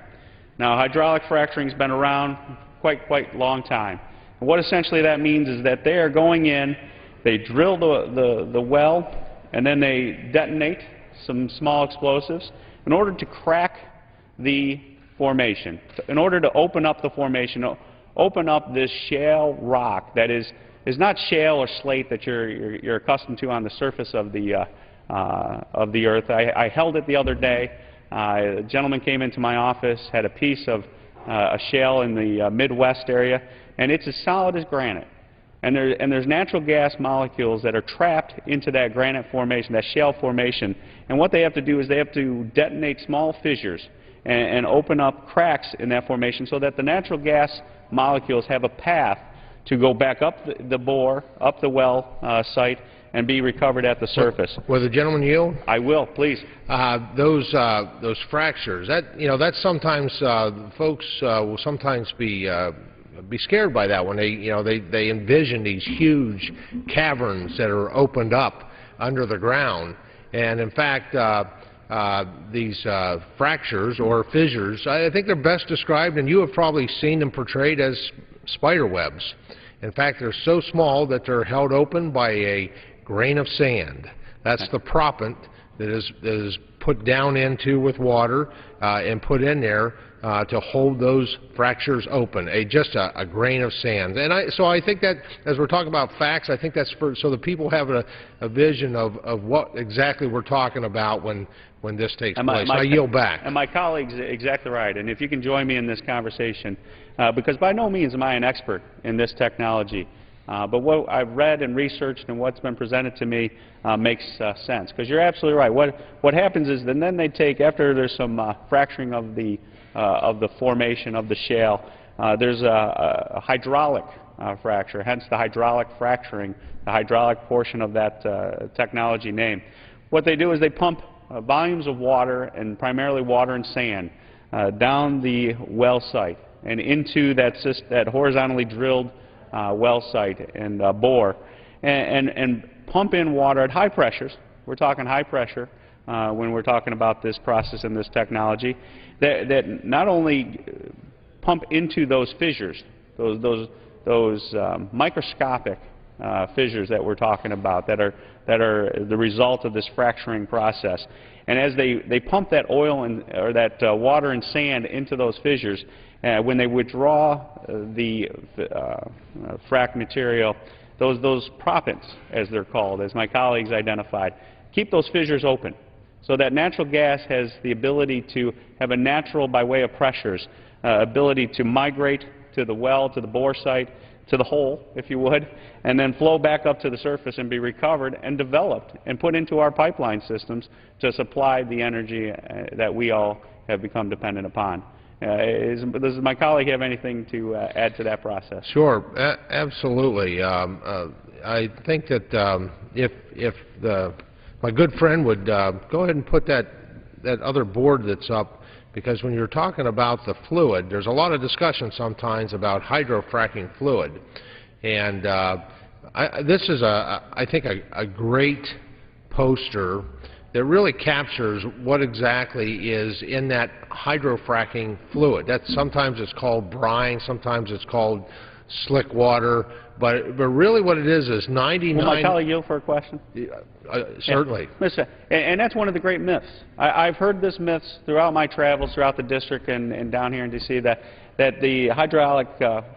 Speaker 6: Now, hydraulic fracturing has been around quite long time. And what essentially that means is that they are going in, they drill the well, and then they detonate some small explosives in order to crack the formation, in order to open up the formation, open up this shale rock that is not shale or slate that you're accustomed to on the surface of the earth. I held it the other day. A gentleman came into my office, had a piece of a shale in the Midwest area, and it's as solid as granite. And there's natural gas molecules that are trapped into that granite formation, that shale formation. And what they have to do is they have to detonate small fissures and open up cracks in that formation so that the natural gas molecules have a path to go back up the bore, up the well site, and be recovered at the surface.
Speaker 7: Will the gentleman yield?
Speaker 6: I will, please.
Speaker 7: Those fractures, that sometimes folks will sometimes be scared by that when they envision these huge caverns that are opened up under the ground. And in fact, these fractures or fissures, I think they're best described, and you have probably seen them portrayed as spider webs. In fact, they're so small that they're held open by a grain of sand. That's the proppant that is put down into with water and put in there to hold those fractures open, just a grain of sand. And so I think that as we're talking about facts, I think that's so the people have a vision of what exactly we're talking about when this takes place. I yield back.
Speaker 6: And my colleague's exactly right. And if you can join me in this conversation, because by no means am I an expert in this technology, but what I've read and researched and what's been presented to me makes sense. Because you're absolutely right. What happens is then they take, after there's some fracturing of the formation of the shale, there's a hydraulic fracture, hence the hydraulic fracturing, the hydraulic portion of that technology name. What they do is they pump volumes of water, and primarily water and sand, down the well site and into that horizontally drilled well site and bore, and pump in water at high pressures. We're talking high pressure when we're talking about this process and this technology, that not only pump into those fissures, those microscopic fissures that we're talking about that are the result of this fracturing process. And as they pump that oil or that water and sand into those fissures, when they withdraw the frac material, those proppants, as they're called, as my colleagues identified, keep those fissures open, so that natural gas has the ability to have a natural, by way of pressures, ability to migrate to the well, to the bore site, to the hole, if you would, and then flow back up to the surface and be recovered and developed and put into our pipeline systems to supply the energy that we all have become dependent upon. Does my colleague have anything to add to that process?
Speaker 7: Sure, absolutely. I think that if my good friend would go ahead and put that other board that's up, because when you're talking about the fluid, there's a lot of discussion sometimes about hydrofracking fluid, and this is I think a great poster that really captures what exactly is in that hydrofracking fluid. Sometimes it's called brine, sometimes it's called slick water, but really what it is 99...
Speaker 6: Will my colleague yield for a question?
Speaker 7: Certainly.
Speaker 6: Listen, and that's one of the great myths. I've heard this myth throughout my travels throughout the district and down here in D.C. that the hydraulic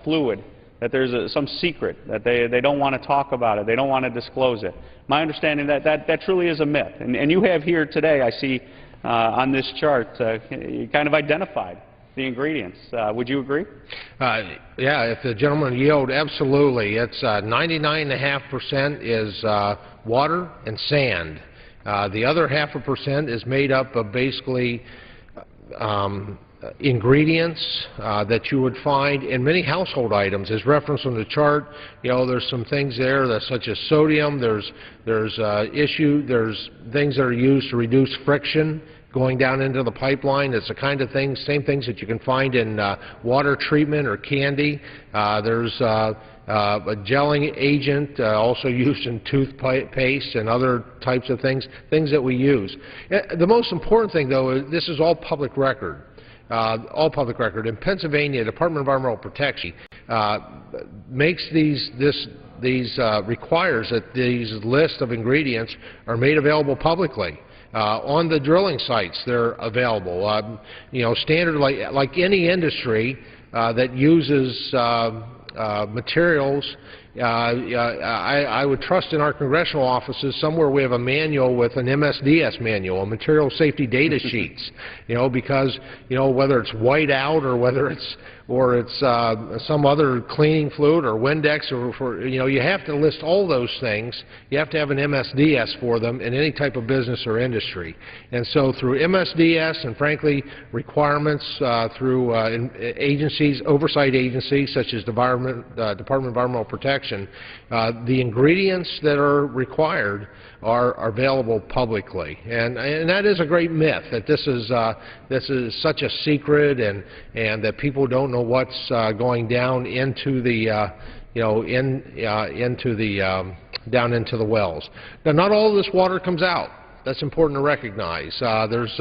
Speaker 6: fluid, that there's some secret, that they don't want to talk about it, they don't want to disclose it. My understanding that truly is a myth. And you have here today, I see on this chart, you kind of identified the ingredients. Would you agree?
Speaker 7: Yeah, if the gentleman yield, absolutely. It's 99.5% is water and sand. The other 0.5% is made up of basically ingredients that you would find in many household items. As referenced on the chart, you know, there's some things there that, such as sodium. There's things that are used to reduce friction going down into the pipeline. It's the kind of things, same things that you can find in water treatment or candy. There's a gelling agent also used in toothpaste and other types of things that we use. The most important thing, though, is this is all public record. All public record. In Pennsylvania, the Department of Environmental Protection makes requires that these lists of ingredients are made available publicly. On the drilling sites, they're available. You know, standard like any industry that uses materials. I would trust in our congressional offices somewhere we have a manual with an MSDS manual, a material safety data sheets. You know, because you know whether it's white out or whether it's some other cleaning fluid or Windex or you know, you have to list all those things. You have to have an MSDS for them in any type of business or industry. And so through MSDS and frankly requirements through agencies, oversight agencies such as Department of Environmental Protection, the ingredients that are required are available publicly, and that is a great myth that this is such a secret and that people don't know what's going down into the down into the wells. Now, not all of this water comes out. That's important to recognize. There's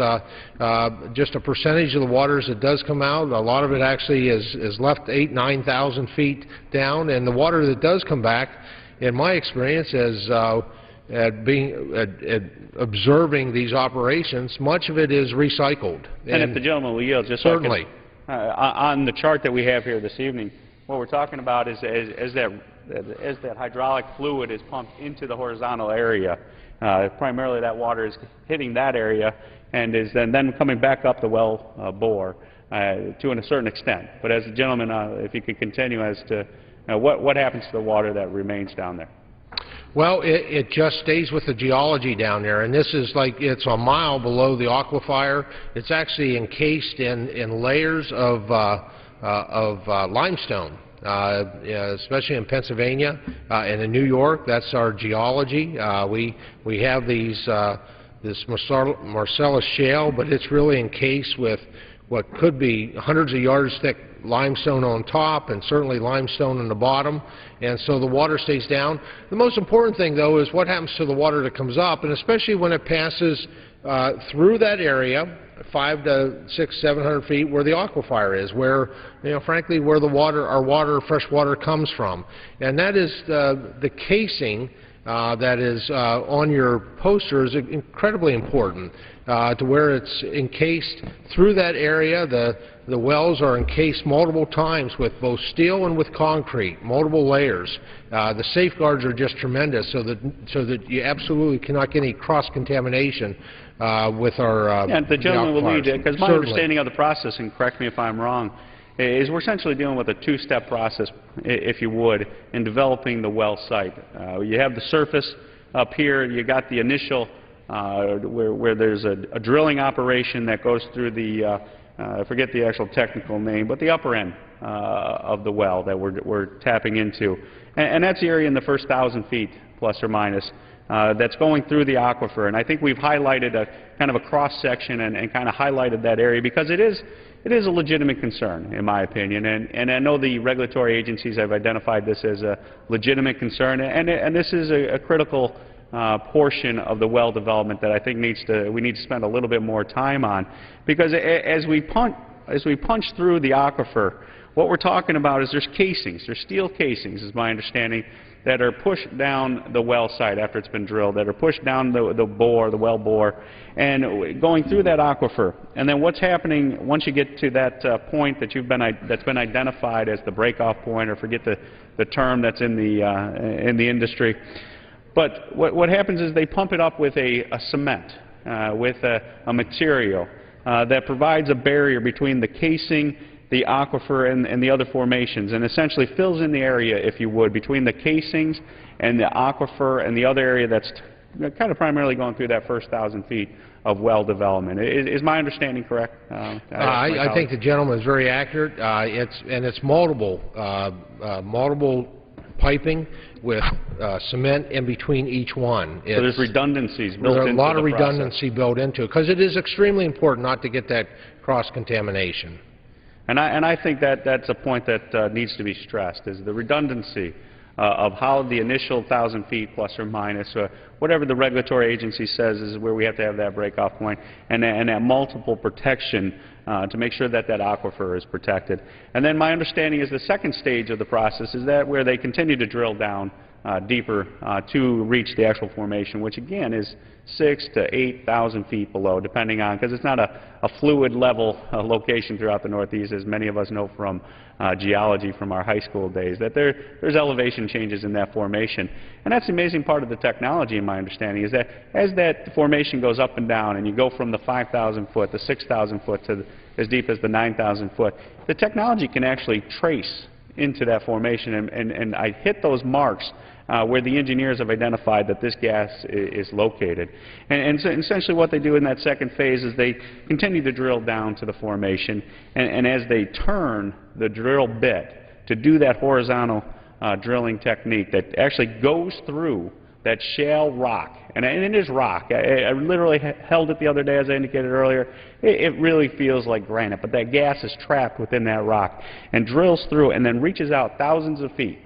Speaker 7: just a percentage of the waters that does come out. A lot of it actually is left 8,000–9,000 feet down, and the water that does come back, in my experience, as observing these operations, much of it is recycled.
Speaker 6: And if the gentleman will yield, just
Speaker 7: certainly.
Speaker 6: On the chart that we have here this evening, what we're talking about is as that hydraulic fluid is pumped into the horizontal area, primarily that water is hitting that area and is then coming back up the well bore to a certain extent. But as the gentleman, if you could continue as to what happens to the water that remains down there.
Speaker 7: Well, it just stays with the geology down there, and this is like it's a mile below the aquifer. It's actually encased in layers of limestone, especially in Pennsylvania and in New York. That's our geology. We have this Marcellus Shale, but it's really encased with what could be hundreds of yards thick limestone on top and certainly limestone on the bottom, and so the water stays down. The most important thing, though, is what happens to the water that comes up, and especially when it passes through that area, 500 to 600, 700 feet, where the aquifer is, where, frankly, where the water, fresh water comes from. And that is the casing that is on your poster is incredibly important to where it's encased through that area. The wells are encased multiple times with both steel and with concrete, multiple layers. The safeguards are just tremendous, so that you absolutely cannot get any cross-contamination with our
Speaker 6: and the gentleman will lead it, because my understanding of the process, and correct me if I'm wrong, is we're essentially dealing with a two-step process, if you would, in developing the well site. You have the surface up here. You got the initial where there's a drilling operation that goes through the I forget the actual technical name, but the upper end of the well that we're tapping into, and that's the area in the first 1,000 feet plus or minus. That's going through the aquifer, and I think we've highlighted a kind of a cross-section and kind of highlighted that area because it is a legitimate concern, in my opinion, and I know the regulatory agencies have identified this as a legitimate concern, and this is a critical portion of the well development that I think we need to spend a little bit more time on, because as we punch through the aquifer, what we're talking about is there's steel casings, is my understanding, that are pushed down the well site after it's been drilled, that are pushed down the well bore, and going through that aquifer. And then what's happening once you get to that point that's been identified as the breakoff point, or forget the term that's in the industry. But what happens is they pump it up with a cement, with a material that provides a barrier between the casing, the aquifer, and the other formations, and essentially fills in the area, if you would, between the casings and the aquifer and the other area that's kind of primarily going through that first 1,000 feet of well development. Is my understanding correct?
Speaker 7: I think the gentleman is very accurate. It's multiple piping with cement in between each one.
Speaker 6: So there's redundancies built into the process.
Speaker 7: There's a lot of redundancy built into it, because it is extremely important not to get that cross-contamination.
Speaker 6: And I think that's a point that needs to be stressed, is the redundancy of how the initial 1,000 feet plus or minus, whatever the regulatory agency says is where we have to have that breakoff point, and that multiple protection to make sure that aquifer is protected. And then my understanding is the second stage of the process is that where they continue to drill down deeper to reach the actual formation, which again is 6,000 to 8,000 feet below, depending on, because it's not a fluid level location throughout the Northeast, as many of us know from geology from our high school days, that there's elevation changes in that formation. And that's the amazing part of the technology, in my understanding, is that as that formation goes up and down, and you go from the 5,000 foot, the 6,000 foot, to as deep as the 9,000 foot, the technology can actually trace into that formation, and I hit those marks where the engineers have identified that this gas is located. And so essentially what they do in that second phase is they continue to drill down to the formation, and as they turn the drill bit to do that horizontal drilling technique that actually goes through that shale rock, and it is rock. I literally held it the other day, as I indicated earlier. It really feels like granite, but that gas is trapped within that rock and drills through and then reaches out thousands of feet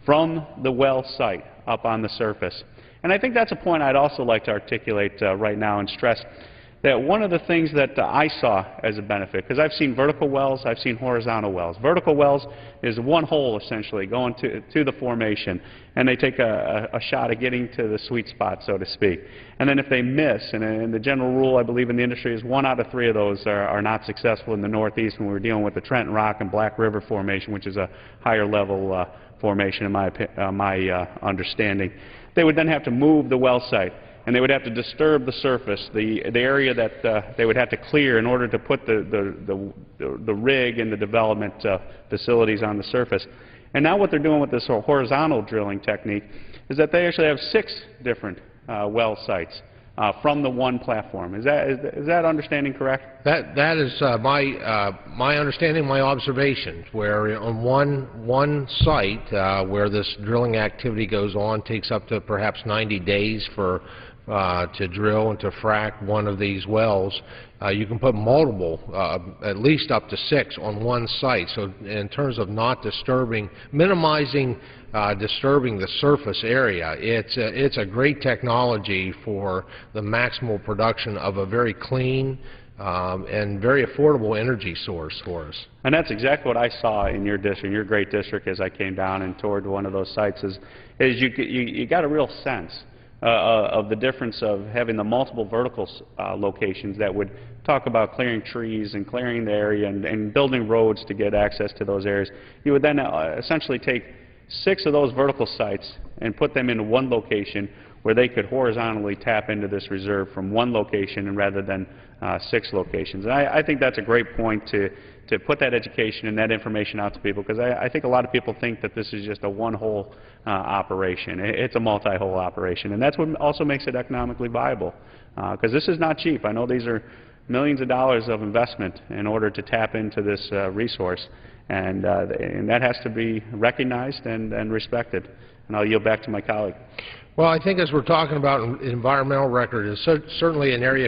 Speaker 6: from the well site up on the surface. And I think that's a point I'd also like to articulate right now and stress, that one of the things that I saw as a benefit, because I've seen vertical wells, I've seen horizontal wells. Vertical wells is one hole essentially going to the formation, and they take a shot at getting to the sweet spot, so to speak. And then if they miss, and the general rule I believe in the industry is 1 out of 3 of those are not successful in the Northeast when we're dealing with the Trenton Rock and Black River formation, which is a higher level formation in my understanding. They would then have to move the well site, and they would have to disturb the surface, the area that they would have to clear in order to put the rig and the development facilities on the surface. And now what they're doing with this horizontal drilling technique is that they actually have 6 different well sites from the one platform. Is that understanding correct?
Speaker 7: That is my understanding, my observations, where on one site where this drilling activity goes on, takes up to perhaps 90 days for to drill and to frack one of these wells. You can put multiple, at least up to 6 on one site. So in terms of not disturbing, minimizing disturbing the surface area, it's a great technology for the maximal production of a very clean and very affordable energy source for us.
Speaker 6: And that's exactly what I saw in your district, your great district, as I came down and toured one of those sites, is you got a real sense of the difference of having the multiple vertical locations that would talk about clearing trees and clearing the area and building roads to get access to those areas. You would then essentially take 6 of those vertical sites and put them into one location where they could horizontally tap into this reserve from one location and rather than 6 locations. And I think that's a great point to put that education and that information out to people, because I think a lot of people think that this is just a one-hole operation. It's a multi-hole operation, and that's what also makes it economically viable, because this is not cheap. I know these are millions of dollars of investment in order to tap into this resource, and that has to be recognized and respected. And I'll yield back to my colleague.
Speaker 7: Well, I think as we're talking about environmental record, it's certainly an area